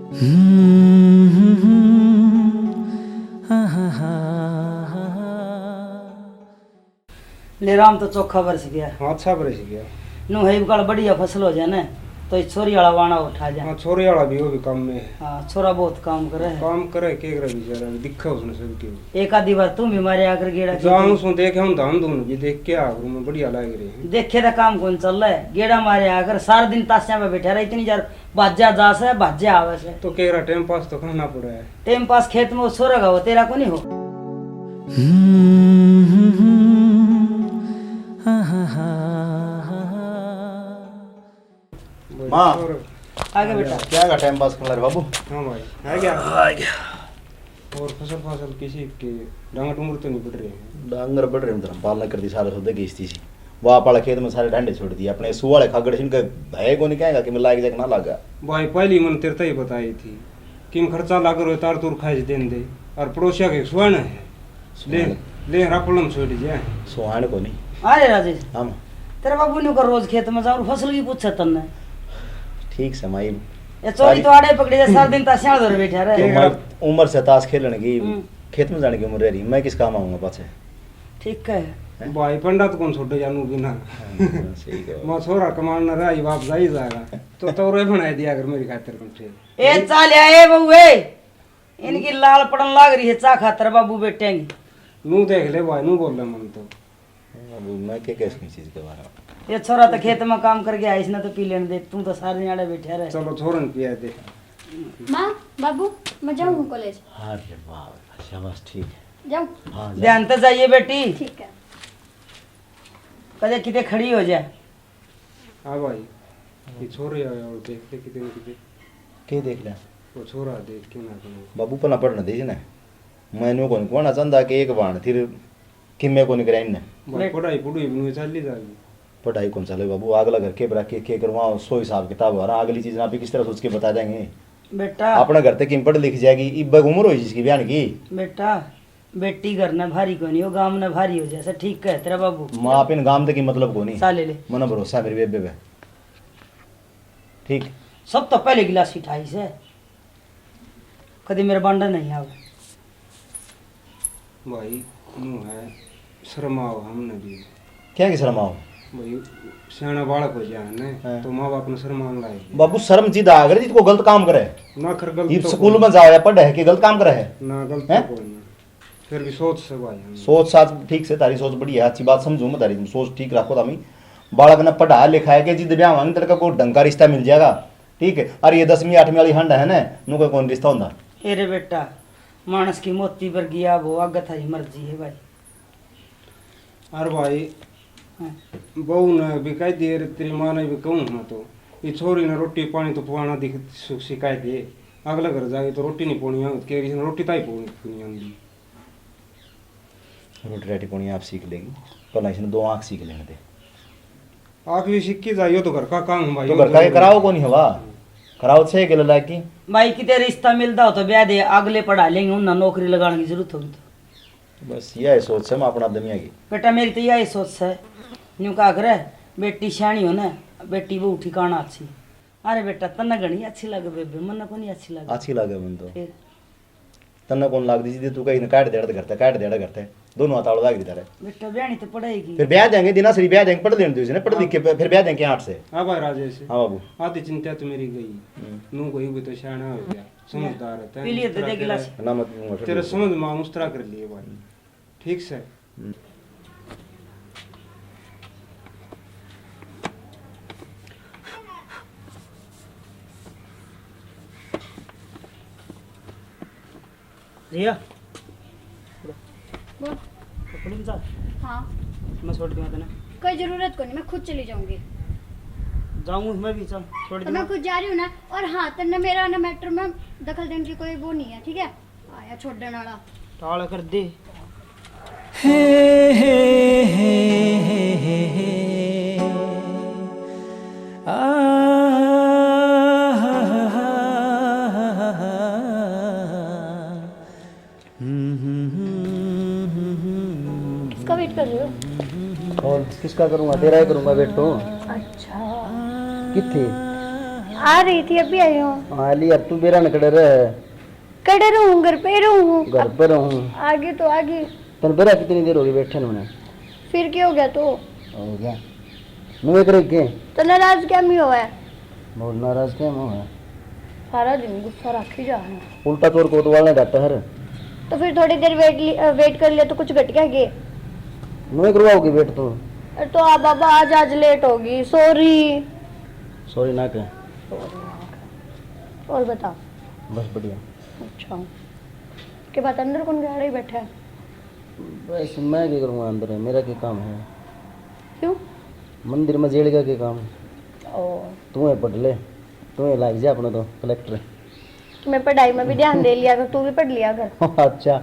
ले राम तो चोखा बरस गया। हाँ अच्छा बरस गया। नु है कल बढ़िया फसल हो जाए ना तो इस छोरी वाला वाणा उठा जाए। हाँ छोरे वाला भी वो भी काम में है। हाँ छोरा बहुत काम करे है। काम करे के करे बेचारा दिखा उसने सब के। एक आधी बार तुम भी मारे आकर गेड़ा जाऊं सो देखे हम धान धुन भी देख के आ मैं बढ़िया लग रही है। देखे था काम कौन चल रहा है गेड़ा मारे आकर सारा दिन ताशिया पे बैठा रहा इतनी जार बाजा जा से बाजा आवे से तो केरा टाइम पास तो करना पड़ा है। टाइम पास खेत में सोरा का हो तेरा को नहीं हो। माँ आगे बेटा क्या का टाइम पास कर रहे बाबू? हाँ भाई आ गया। और फसल किसी के डांगर डूंगर तो नहीं पड़ रहे हैं। डांगर बढ़ रहे हैं पालना कर दी सारे सौदे की सी वहाँ पाला खेत में सारे डांडे छोड़ दिए अपने सुवाले खागड़ सिंह का भय को नहीं कहेगा कि मैं लाग जाए ना लागा। भाई पहली मन तेरे ही बताई थी कि खर्चा लाग रहे तार तूर खाए देन दे और पड़ोसिया के स्वर्ण है ले ले रापलम छोड़ दिया सुहान को नहीं। अरे राजेश हाँ तेरा बाबू ने कर रोज खेत में जाओ फसल की पूछा तन्ने ठीक से माई ये चोरी तो आड़े पकड़े सारा दिन ताशिया धर बैठा रहे। उम्र से ताश खेलने की खेत में जाने की उम्र रही मैं किस काम आऊंगा पाछे। ठीक है भाई पंडित कौन छोड़े जानू बिना सही कहो मैं छोरा कमान न रहा बाप जाई जाएगा तो तौरे बना दिया अगर मेरी खातिर कंठे ए चाल ए बहू ए इनकी लाल पड़न लाग रही है चा खातर बाबू बेटेंगे नू देख ले भाई नू बोल रहा मन तो अब मैं क्या कैसे चीज के बारे में ये छोरा तो खेत में काम करके आइस ना तो पी लेने दे तुम तो सारे आड़े बैठे रहे। चलो छोरन पिया दे। माँ बाबू मैं जाऊँ कॉलेज? अरे वाह शाबाश ठीक है जाऊँ? हाँ जा। ध्यान तो जाइए बेटी ठीक है। कदे किते खड़ी हो जाए। हाँ भाई ये छोरे आए और देख ले कितने कितने के देख ले वो छोरा देख क्यों ना करो बाबू पना पढ़ना दे ना मैंने को कोना चंदा के एक बाण फिर किम्मे को निकराइन ने भाई पढ़ाई पुढ़ाई भी चली जाएगी। पढ़ाई कौन चले बाबू अगला घर के बरा के करवाओ सो हिसाब किताब हो रहा अगली चीज ना भी किस तरह सोच के बता देंगे बेटा अपने घर तक पढ़ लिख जाएगी इब उम्र हो जिसकी बयान की बेटा बेटी घर ना भारी को नहीं हो गांव ना भारी हो जैसा ठीक है तेरा बाबू माँ पिन गांव तक की मतलब को नहीं साले ले मना भरोसा मेरे बेबे पे ठीक सब तो पहले गिलास उठाई से कभी मेरा बांडा नहीं आवे भाई नू है शर्माओ हमने भी क्या की शर्माओ भाई सियाना बालक हो जाए ने तो माँ बाप ने शर्मान लाए बाबू शर्म जीत आ गई को गलत काम करे ना कर गलत ये तो स्कूल में जाओ या पढ़े कि गलत काम करे है ना गलत हैं? तो कोई ना फिर भी सोच से भाई हम सोच साथ ठीक से तारी सोच बढ़िया अच्छी बात समझू मैं तारी सोच ठीक रखो तामी बालक ने पढ़ा लिखा है कि जिद ब्याह होने तेरे को ढंग का रिश्ता मिल जाएगा ठीक है। अरे ये 10वीं 8वीं वाली हंड है ना नु कोई कौन रिश्ता होता अरे बेटा मानस की मोती पर गया वो आगे थारी मर्जी है भाई। अरे भाई हाँ। बहू ने भी कह दिए तेरी माँ ने भी कहूँ ना तो ये छोरी ने रोटी पानी तो पवाना दिख सिखाए दे अगला घर जाके तो रोटी नहीं पोनी के रोटी ताई पोनी आंदी रोटी राटी पुणी आप सीख लेगी पहला इसने 2 आंख सीख लेने दे आँख भी सीख के जाइयो तो घर का काम भाई तो घर का कराओ को नहीं हवा कराओ छे के लायक की भाई किते रिश्ता मिलता हो तो ब्याह दे अगले पढ़ा लेंगे उन्हें नौकरी लगाने की जरूरत होगी तो बस यह सोच है मैं अपना दुनिया की बेटा मेरी तो यही सोच है न्यू का करे बेटी सियाणी हो ना बेटी वो ठिकाना अच्छी। अरे बेटा तन्ना घनी अच्छी लगे बेबे मन को नहीं अच्छी लगे अच्छी लगे मन तो फिर तन्ना कौन लाग दी सीधे तू कहीं काट देड़ करते दोनों हाथ लाग दी तारे बेटा ब्याह तो पढ़ेगी फिर ब्याह देंगे दिना सरी ब्याह देंगे पढ़ लेने दो इसे पढ़ लिख के फिर ब्याह देंगे 8 से। हाँ भाई राजेश हाँ बाबू आधी चिंता तो मेरी गई नू गई भी तो सियाना हो गया समझदार है पी लिए तो दे गिलास ना मत तेरे समझ में उस तरह कर लिए भाई ठीक से रिया बोल। पकड़ी चल हाँ मैं छोड़ दूंगा तेने कोई जरूरत को नहीं मैं खुद चली जाऊंगी। जाऊँ मैं भी चल छोड़ तो मैं दूंगा खुद जा रही हूँ ना और हाँ तेरे मेरा ना मैटर में दखल देने की कोई वो नहीं है ठीक है आया छोड़ देने वाला टाल कर दे किसका वेट कर रहे हो? और किसका करूंगा तेरा ही करूंगा वेट तो अच्छा किथे आ रही थी, अभी आई हूँ। हाँ ली अब तू बेरा न कड़े रहे कड़े रहूँ, घर पे रहूँ। घर पे रहूँ आगे तो आगे। तेन बेरा कितनी देर होगी बैठे ने फिर क्या हो गया तो? हो गया मुँह करे के तो नाराज क्या मी हुआ है? बहुत नाराज क्या मुँह है सारा दिन गुस्सा रखी जा रहा है। उल्टा चोर कोतवाल ने डाटा हर तो फिर थोड़ी देर वेट कर लिया तो कुछ घट क्या गे? मुँह करवाओगी वेट तो तो आ बाबा, आज लेट होगी, सॉरी। सॉरी ना कह और बता। बस बढ़िया। अच्छा, के बाद अंदर कौन गाड़ी ही बैठा है? बस मैं क्या करूँगा अंदर है मेरा क्या काम है क्यों? मंदिर में जेड़ेगा क्या काम ओ, तुम्हें पढ़ ले तुम्हें लाग जा अपना तो कलेक्टर मैं पढ़ाई में भी ध्यान दे लिया कर, तू भी पढ़ लिया कर। अच्छा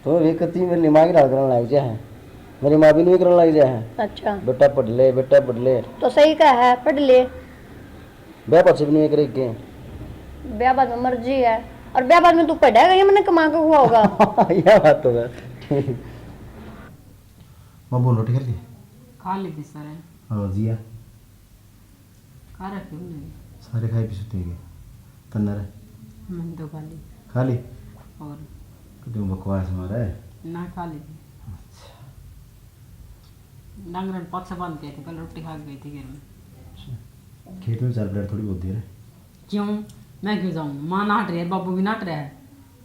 तुम्हें भी कती मेरी दिमाग डाल करने लग जा है मेरी माँ भी नहीं करने लग जा है अच्छा, बेटा पढ़ ले बेटा पढ़ ले तो सही कहा है, पढ़ ले। ब्याह पर से भी नहीं करेगी ब्याह बाद में मर्जी है, और ब्याह बाद में तू पढ़ेगा या मैंने कमा के हुआ होगा? यह बात तो है मैं बोल रोटी कर ली खा ली थी सर, और जिया खा रखे हमने, सारे खाए पी सुते गए तन्नर मैंने तो खा ली। खा ली और तुम बकवास मारा है ना खा ली थी। डांगरन पाँच से बांध के थे, कल रोटी खा के गई थी घर में। खेत में 4 प्लेट थोड़ी बहुत देर है क्यों मैं क्यों जाऊँ? माँ नाट रही है, बाबू भी नाट रहा है,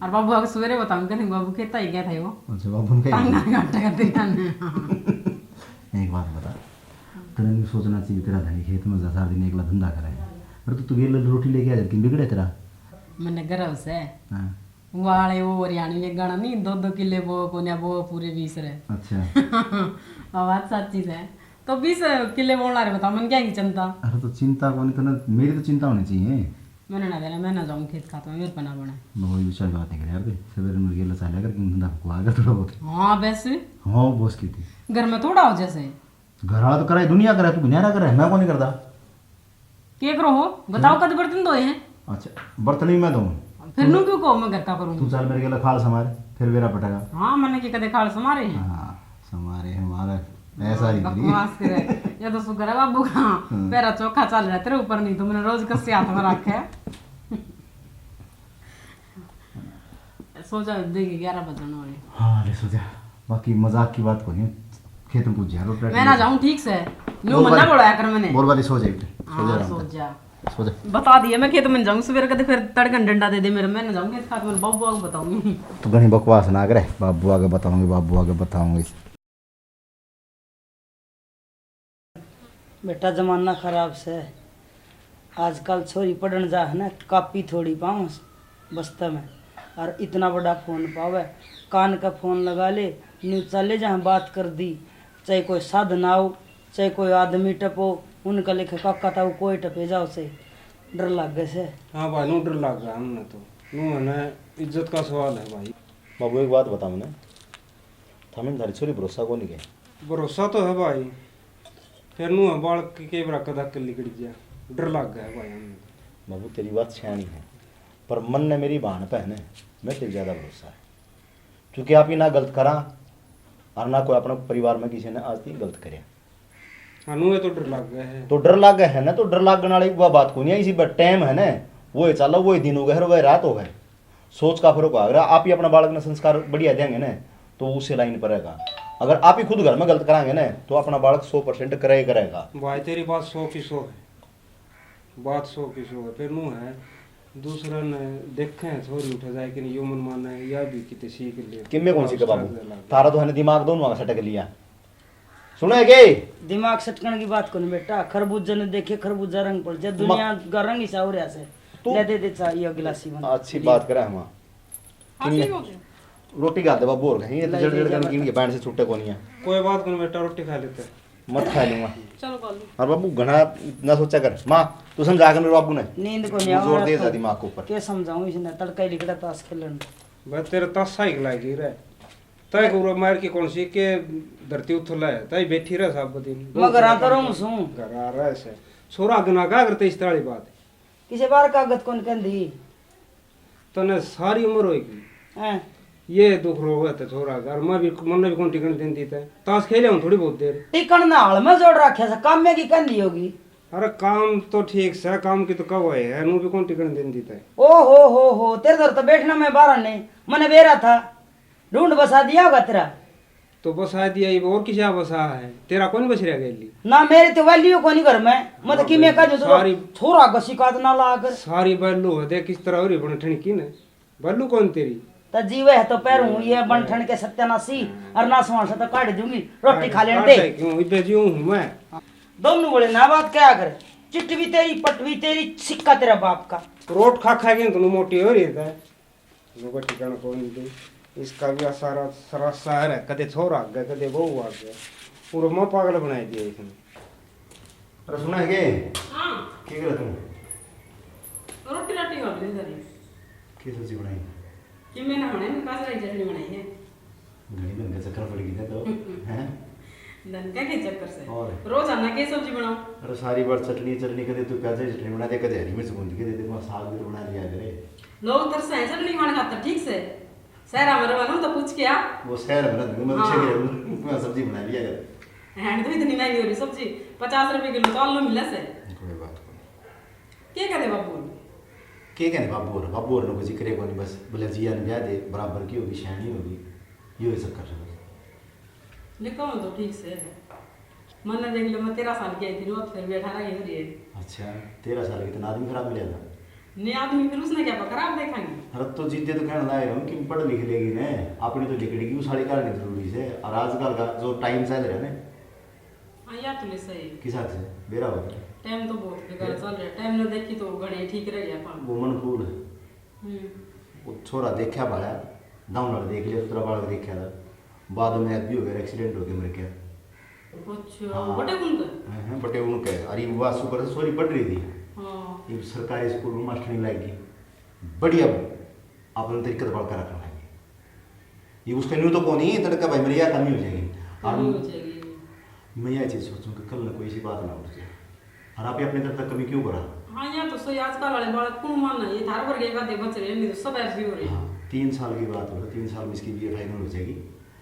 और बाबू अगर सवेरे बताऊँ कहीं बाबू खेता ही गया था वो अच्छा बाबू ने टांग कहा ना काटा करते खाने। एक बात बता तेरा नहीं सोचना चाहिए तेरा धनी खेत में सारा दिन एकला धंधा करे अरे तू ये रोटी लेके आ जाती बिगड़े तेरा मैंने गर्व से हाँ वाले वो हरियाणी में गाना नहीं, 2-2 किले वो कोन्या वो पूरे 20 रहे। अच्छा बात सच्ची है, तो 20 किले बोल रहे, बताओ मन क्या की चिंता? अरे तो चिंता कौन करना मेरी तो चिंता होनी चाहिए मैंने ना देना, मैं ना जाऊँ खेत खाते में, मेरे पना बना। वही विचार बात नहीं करे यार सवेरे मुर्गे लसा लेकर धंधा को आगे थोड़ा बहुत हाँ वैसे हाँ बॉस की थी घर में थोड़ा हो जैसे घर वाला तो कराए दुनिया कराए तू गुनियारा करे मैं कौन नहीं करता के करो हो बताओ, कद बर्तन धोए हैं? अच्छा बर्तन ही मैं दूँ फिर नू क्यों कहो मैं घर का तू करूँगी? चल मेरे के खाल समारे फिर मेरा पटेगा हाँ मैंने के कदे खाल समारे हैं। हाँ समारे हमारा ऐसा ही करिए बकवास करे, ये तो शुक्र है बाबू का पैरा चोखा चल रहा है तेरे ऊपर, नहीं तो मैंने रोज कस्से हाथ में रखे है। सोचा देखिए 11 बजने वाले। हाँ ले सो जा बाकी मजाक की बात को नहीं खेत में पूछ जा मैं ना जाऊँ ठीक से, न्यू मन्ना बोलाया कर मैंने। बोल वाली सो जा सो हाँ जा सो जा, सो जा बता दिया मैं खेत में जाऊँ सवेरे कदे, फिर तड़कन डंडा दे दे मेरे, मैं ना जाऊँगी खाते में, बाबू आगे बताऊंगी। तू घनी बकवास ना करे बाबू आगे बताऊंगी बेटा जमाना खराब से, आजकल छोरी पढ़न जा है ना, कापी थोड़ी पाऊँ बस्ता में, और इतना बड़ा फोन पावे, कान का फोन लगा ले, न्यूज चले जहाँ बात कर दी, चाहे कोई साधन आओ चाहे कोई आदमी टपो, उनका लिखे काका था कोई टपे जाओ से डर लग गए से। हाँ भाई नू डर लग रहा है हमने तो, नू है ना इज्जत का सवाल है भाई। बाबू एक बात बताऊँ ना थामे थारी छोरी भरोसा को नहीं गए भरोसा तो है भाई, फिर नू है बाल के बरा कदा कर लिकड़ गया, डर लग गया भाई हमने। बाबू तेरी बात सियानी है पर मन ने मेरी बहन पहने मैं तेरी ज़्यादा भरोसा है क्योंकि आप ही ना गलत करा और ना कोई अपने परिवार में किसी ने आज तक गलत करे हाँ नू है तो डर लग गया है। तो डर लग गया है ना तो डर लगने वाली वह बात को नहीं है इसी पर टाइम है ना वो ही चलो वो ही दिन हो गए वह रात हो गए सोच का फर्क आ गया आप ही अपना बालक ने संस्कार बढ़िया देंगे ना तो उसे लाइन पर रहेगा अगर आप ही खुद घर में गलत कराएंगे ना तो अपना बालक 100% करेगा भाई तेरी बात 100 है, बात 100 है। फिर नू है दूसरा ने देखे हैं छोरी उठा जाए कि नहीं यो मन माना है या भी कितने सीख ले किम्मे कौन सी का बाबू तारा तो है दिमाग दोनों सटक लिया सुने के दिमाग सटकन की बात कौन बेटा, खरबूजा ने देखे खरबूजा रंग पड़ जाए, दुनिया का रंग ही सा हो रहा से ले दे चाहिए गिलासी बना। अच्छी बात करा हम रोटी खा दे बाबू और कहीं ये तो जड़ जड़ गिन के पैंट से छुट्टे को नहीं है कोई बात नहीं बेटा, रोटी खा लेते हैं। मत खा लूंगा चलो कॉल और बाबू घना ना सोचा कर माँ तू समझा कर मेरे बाबू ने नींद को नहीं जोर दे आ दिमाग के ऊपर क्या समझाऊं, इसने तड़का ही लिखड़ा ताश खेलन। भाई तेरे तस्सा ही खिलाई गिर है तय गुरु मार की कौन सी के धरती उथला है तय बैठी रहे सब दिन मगर आता रहूं सू घर आ रहा है छोरा गना का करते इस तरह बात किसी बार कागज कौन कंदी तने सारी उम्र होगी हैं ये दुख रो हुआ था छोरा घर मैं भी मन भी कौन टिकन दिन दी था ताश खेले हूं थोड़ी बहुत देर टिकन ना हाल में जोड़ रखे से काम में की कंदी होगी अरे काम तो ठीक से काम की तो कब है नू भी कौन टिकट देने देता है। ओ हो तेरे दर तो बैठना मैं बारह नहीं मैंने बेरा था ढूंढ बसा दिया होगा तेरा। तो बसा दिया ये और किसी बसा है तेरा कौन बच रहा गैली। ना मेरे तो वैल्यू को नहीं घर में मतलब कि मैं कह सारी छोरा को शिकायत ना ला कर सारी बल्लू है देख किस तरह हो रही बन ठणकी ने बल्लू कौन तेरी। तो जीवे है तो पैर हूँ ये बन ठन के सत्यानाशी और ना सुहा से तो काट दूंगी रोटी खा लेने दे। क्यों इबे जीऊं हूं मैं। दोनों बोले ना बात क्या करे चिट्ठी भी तेरी पट भी तेरी सिक्का तेरा बाप का। रोट खा खा के तो मोटी हो रही है लोग ठिकाना कौन दे। इसका भी सारा सारा शहर है कदे छोरा आ गया कदे बहू आ गया पूरा माँ पागल बना दिया इसने। अरे सुना है के हाँ क्या कर तुम रोटी राटी हो गई सारी की सब्जी बनाई कि मैंने बनाई मैं काजरा की चटनी बनाई है घड़ी बन के चक्कर पड़ गई तो हैं धनका के चक्कर से और? रोज आना के सब्जी बनाओ। अरे सारी बार चटनी चटनी कदे तू प्याज की चटनी बना दे कदे हरी मिर्च भून के दे दे साग भी तो बना दिया करे। लोग तरस है चटनी खाने खातर ठीक से सहरा मेरे वालों तो पूछ के आ वो शहर में रहती हूँ मैं तो हाँ। अच्छे मैं सब्जी बना लिया कर। हैंड तो इतनी महंगी हो रही सब्जी 50 रुपए किलो चावल मिला से कोई बात नहीं क्या करे बाबू के कहने बाबू और कुछ करे को नहीं बस बोले जिया ने ब्याह दे बराबर की होगी शहनी होगी ये सब कर रहे लिखो तो ठीक से मन देख लो मैं 13 साल की आई थी रोज फिर भी 18 की हो रही है। अच्छा 13 साल कितना आदमी खराब मिलेगा नए आदमी फिर उसने क्या खराब देखेंगे। अरे तो जीते तो कहना लाए हम कि पढ़ लिख लेगी ने अपनी तो लिखड़ी की साड़ी करनी जरूरी से और आजकल का जो टाइम चल रहा है ना हाँ यार तुले सही किस हाथ से बेरा हो गया टाइम तो बहुत बेकार चल रहा है टाइम ने देखी तो घड़े ठीक रह गया अपन। वो मनकूल है वो छोरा देखा भाड़ा दाम लड़ देख लिया तेरा बालक देखा था बाद में भी हो गया एक्सीडेंट हो गया मर गया। अच्छा हाँ। बटे कौन का बटे उनके अरे वो सुपर से सोरी पढ़ रही थी हाँ ये सरकारी स्कूल में मास्टरी लाएगी बढ़िया अपने तरीके से बढ़कर रखना है ये उसका न्यू तो कौन ही तड़का भाई मेरी याद कमी हो जाएगी कमी हो और जाएगी। मैं यह चीज़ सोचूं कि कल ना कोई ऐसी बात ना उठ जाए और आप अपने तरफ तक कमी क्यों करा। हाँ यार तो सही आजकल वाले बालक कौन मानना ये थार पर गए का बच रहे नहीं तो सब ऐसे हो रही है। हाँ 3 साल की बात हो रहा 3 साल में इसकी BA फाइनल हो जाएगी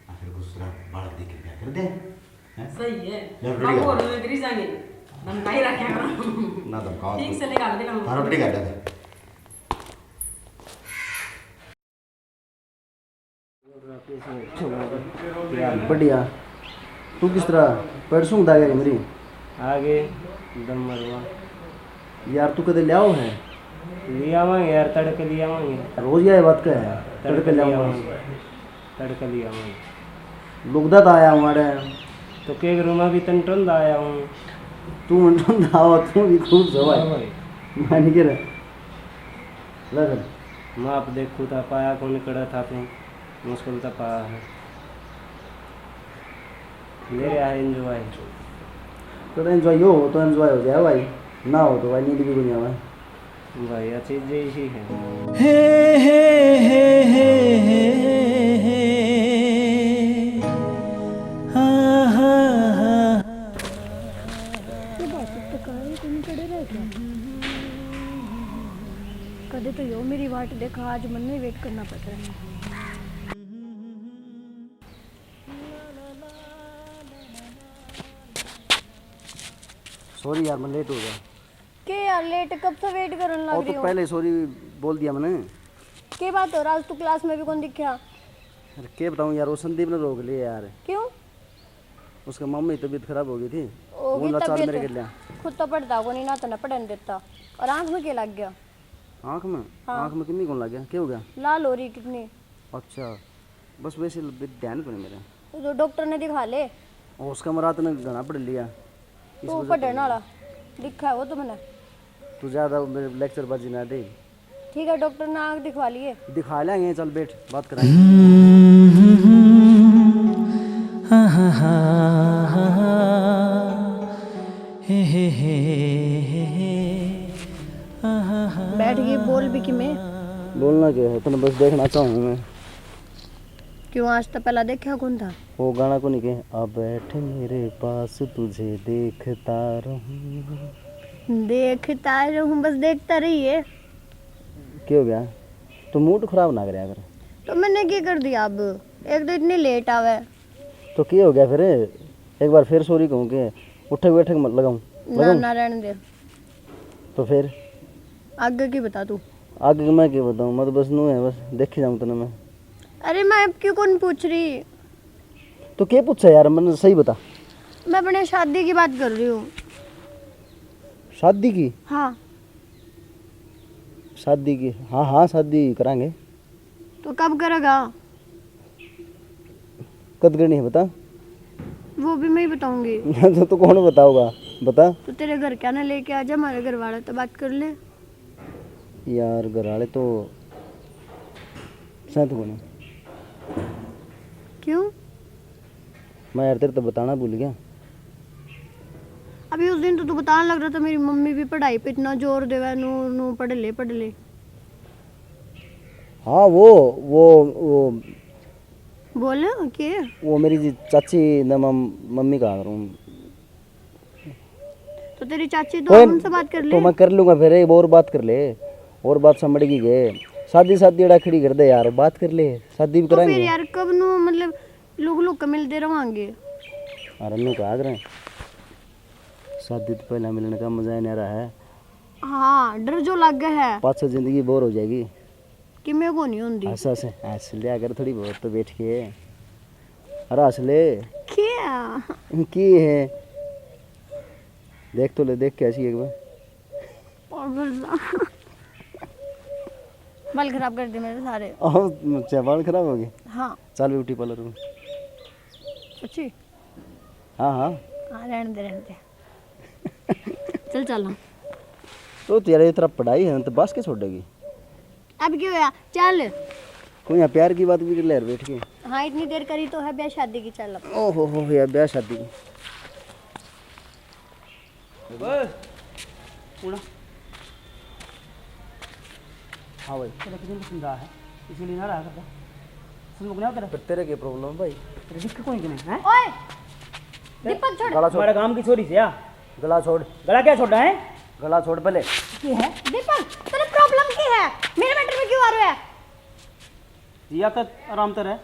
और फिर दूसरा बालक देख के क्या कर दे हैं? सही है ले रेडी अब कर। और में गिरी जाएंगे धमका ही रखे करो ना धमकाओ ठीक से निकाल देगा हाँ रोटी काट दे बढ़िया तू किस तरह परसों उदा गया मेरी आगे दम मरवा यार तू कदे लियाओ है ले आवांगे यार तड़के ले आवांगे रोज यह बात का है तड़के ले लियाओ आवांगे तड़के ले आवांगे लुगदा तो आया हमारे तो के रूम भी तंटन आया हूँ तू मंटन दावा तू भी खूब सवाई मान के रह लग माप देखू था पाया कौन कड़ा था तू मुश्किल था पाया है मेरे यहाँ एंजॉय तो एंजॉय हो तो एंजॉय हो जाए भाई ना हो तो भाई नींद भी नहीं आवे भाई यह चीज़ यही है कदे तो यो मेरी वाट देखा आज मन में वेट करना पड़ रहा है। सॉरी यार मैं लेट हो गया के यार लेट कब से वेट करने और लग रही तो हो पहले सॉरी बोल दिया मैंने के बात हो रहा आज तू क्लास में भी कौन दिखा अरे क्या बताऊँ यार वो संदीप ने रोक लिया यार क्यों उसका मम्मी की तबीयत खराब हो गई थी होगी वो लाचार मेरे के तबीयत लिया खुद तो पढ़ता को नहीं ना तो न पढ़ने देता और आंख में क्या लग गया आँख में हाँ। आँख में कितनी कौन लग गया क्या हो गया लाल हो रही कितनी अच्छा बस वैसे ध्यान को नहीं मेरा तो डॉक्टर ने दिखा ले और उसका मरात ने घना पढ़ लिया तो पढ़ने वाला दिखा है वो तो मैंने तू ज़्यादा मेरे लेक्चर बाजी ना दे ठीक है डॉक्टर ने आंख दिखवा लिए दिखा लेंगे चल बैठ बात कराएंगे बैठ गई बोल भी कि मैं बोलना क्या है तुम्हें बस देखना चाहूँ मैं क्यों आज तो पहला देखा कौन था वो गाना को नहीं कहे अब बैठ मेरे पास तुझे देखता रहूं देखता रहूं बस देखता रहिए क्या हो गया तो मूड खराब ना करे अगर तो मैंने क्या कर दिया अब एक तो इतनी लेट आवे तो क्या हो गया फिर एक बार फिर सॉरी कहूँ कि उठक बैठक मत लगाऊँ ना ना रहने दे, तो फिर आगे की बता तू। आगे की मैं क्या बताऊँ, मैं तो बस नू है, बस देखे जाऊँ तो ना मैं। अरे मैं अब क्यों कौन पूछ रही, तो क्या पूछा यार, मैंने सही बता। मैं अपने शादी की बात कर रही हूँ। शादी की? हाँ शादी की? हाँ हाँ शादी करांगे। तो कब करेगा? कद करनी है बता। वो भी मैं ही बताऊंगी। तो कौन बताओगा, बता। तो तेरे घर क्या ना लेके आ जा, हमारे घर वाले तो बात कर ले। यार घर वाले तो साथ कौन है? क्यों? मैं यार तेरे तो बताना भूल गया। अभी उस दिन तो तू बताने लग रहा था मेरी मम्मी भी पढ़ाई पे इतना जोर देवा, नू नू पढ़ ले पढ़ ले। हाँ वो बोल के वो मेरी जी चाची न मम्मी का आ रहा हूँ। तो तेरी चाची तो उनसे बात कर ले। तो मैं कर लूँगा फिर, एक और बात कर ले, और बात समझ की गए। शादी एड़ा खड़ी कर दे यार, बात कर ले, शादी भी तो कराएंगे। फिर यार कब नू मतलब लोग का मिलते रहोगे। अरे अन्नू का आग रहे, शादी तो पहला मिलने का मजा ही नहीं रहा है। हाँ डर जो लग गया है पाँच जिंदगी बोर हो जाएगी। कि मेरे को नहीं होती। हंस लिया अगर थोड़ी बहुत तो बैठ के, अरे हंस ले। क्या की है, देख तो ले, देख कैसी एक बार। बाल खराब कर दे मेरे सारे। अच्छा बाल खराब हो गए? हाँ चल ब्यूटी पार्लर में। सच्ची? हाँ हाँ हाँ रहने दे चल चल। तो तेरा ये तरफ पढ़ाई है तो बस के छोड़ेगी। अब क्यों हुआ, चल। कोई यहाँ प्यार की बात भी कर ले यार बैठ के। हाँ इतनी देर करी तो है ब्याह शादी की, चल अब। ओहो हो यार ब्याह शादी की। हाँ भाई तेरा किसी ने समझा है इसीलिए ना रहा करता समझ नहीं तेरा। पर तेरे क्या प्रॉब्लम है भाई? तेरे दिक्कत कोई नहीं है। ओए दीपक छोड़। गला छोड़, हमारे काम की छोरी से या गला छोड़, गला क्या छोड़ा है? गला छोड़ पहले। क्या है दीपक तेरे प्रॉब्लम क्या है, मेरे मैटर में क्यों आ रहा है? जिया तो आराम तो रहे।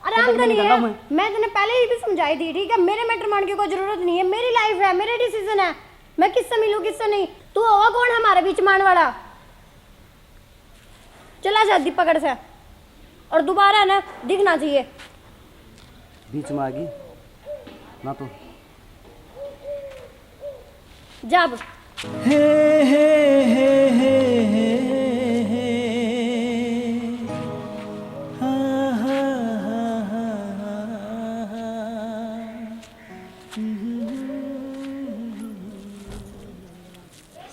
आराम तो नहीं है, मैं तेने पहले ही भी समझाई थी ठीक है, मेरे मैटर मान की कोई जरूरत नहीं है, मेरी लाइफ है, मेरे डिसीजन है, मैं किससे मिलूं किससे नहीं। तू होगा कौन है हमारे बीच मान वाला? चला जा दीपक से, और दोबारा ना दिखना चाहिए। बीच में आ गई ना तो जब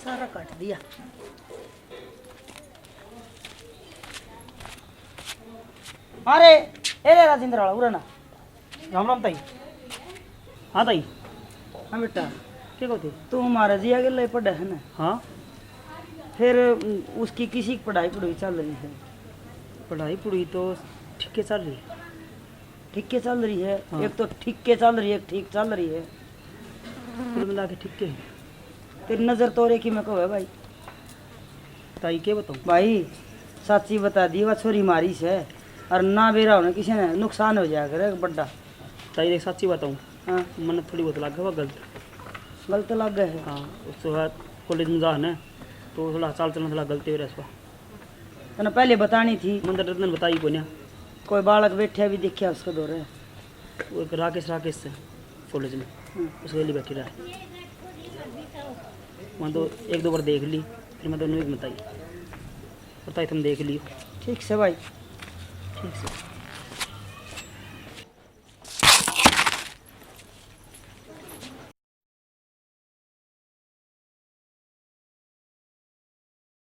सारा काट दिया। अरे ए रे राजेंद्र वाला उरा ना राम राम ताई। हाँ ताई। हाँ बेटा क्या कहते तू हमारा जिया के लिए पढ़ा है ना? हाँ फिर उसकी किसी की पढ़ाई पढ़ाई चल रही है? पढ़ाई पढ़ाई तो ठीक चल रही है। ठीक के चल रही है? हाँ। एक तो ठीक के चल रही है, एक ठीक चल रही है, कुल मिला के ठीक के है। तेरी नज़र तो रे की मैं कहो है भाई। ताई क्या बताऊँ भाई, सच्ची बता दी वह छोरी मारी से और ना बेरा होने किसी ने नुकसान हो जाएगा रे बड्डा। ताई देख सच्ची बताऊँ, हाँ मैंने थोड़ी बहुत लग गया गलत लग गया है। हाँ उसके बाद कॉलेज में जा ना तो थोड़ा चाल चलना थोड़ा गलती हो रहा है इसका। तो पहले बतानी थी, मंदिर रत्न बताई को ना। कोई बालक बैठे भी देखा उसको दो रहे, वो एक राकेश से कॉलेज में उसके लिए बैठी रहा है। मैं तो एक दो बार देख ली, फिर मैं दोनों एक बताई तुम देख ली। ठीक से भाई, ठीक से।